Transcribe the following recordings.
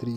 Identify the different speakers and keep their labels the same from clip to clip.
Speaker 1: 3۔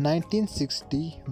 Speaker 1: 1960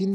Speaker 1: 3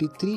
Speaker 1: 23،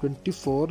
Speaker 1: 24،